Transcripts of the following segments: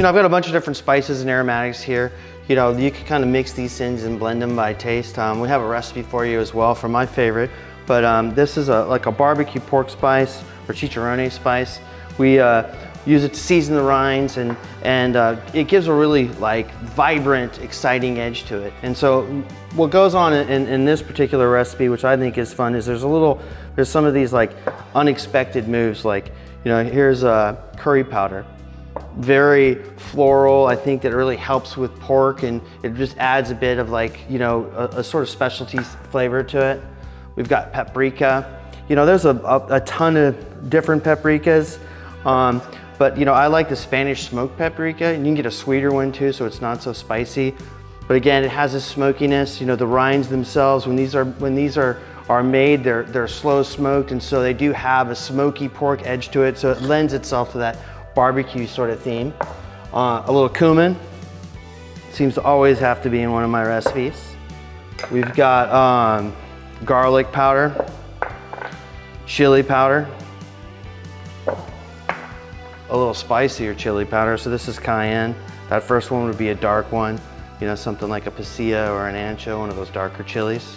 I've got a bunch of different spices and aromatics here. You know, you can kind of mix these things and blend them by taste. We have a recipe for you as well for my favorite, but this is like a barbecue pork spice or chicharrone spice. We use it to season the rinds, and it gives a really like vibrant, exciting edge to it. And so what goes on in this particular recipe, which I think is fun, is there's some of these like unexpected moves. Like, you know, here's curry powder. Very floral. I think that it really helps with pork, and it just adds a bit of like, you know, a sort of specialty flavor to it. We've got paprika. You know, there's a ton of different paprikas. But you know, I like the Spanish smoked paprika, and you can get a sweeter one too, so it's not so spicy. But again, it has a smokiness. You know, the rinds themselves, when these are made, they're slow smoked, and so they do have a smoky pork edge to it. So it lends itself to that barbecue sort of theme. A little cumin seems to always have to be in one of my recipes. We've got garlic powder, chili powder, a little spicier chili powder. So this is cayenne. That first one would be a dark one, you know, something like a pasilla or an ancho, one of those darker chilies.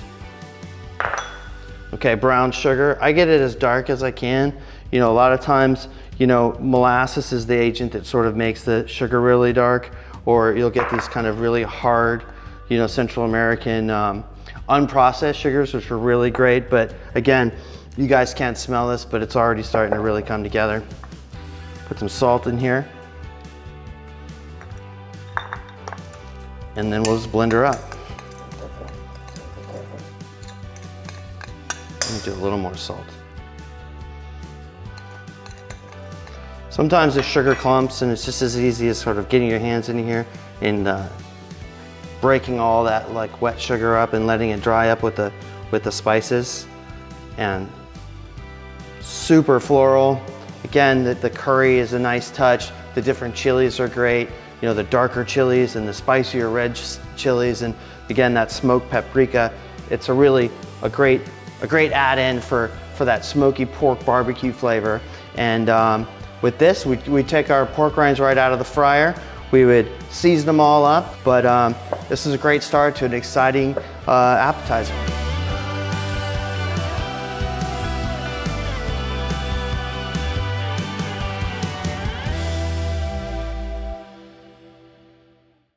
Okay, brown sugar. I get it as dark as I can. You know, a lot of times, you know, molasses is the agent that sort of makes the sugar really dark, or you'll get these kind of really hard, you know, Central American unprocessed sugars, which are really great. But again, you guys can't smell this, but it's already starting to really come together. Put some salt in here, and then we'll just blend her up. Let me do a little more salt. Sometimes there's sugar clumps, and it's just as easy as sort of getting your hands in here and breaking all that like wet sugar up and letting it dry up with the spices. And super floral. Again, the curry is a nice touch. The different chilies are great. You know, the darker chilies and the spicier red chilies, and again, that smoked paprika. It's a great add-in for that smoky pork barbecue flavor. And with this, we take our pork rinds right out of the fryer. We would season them all up, but this is a great start to an exciting appetizer.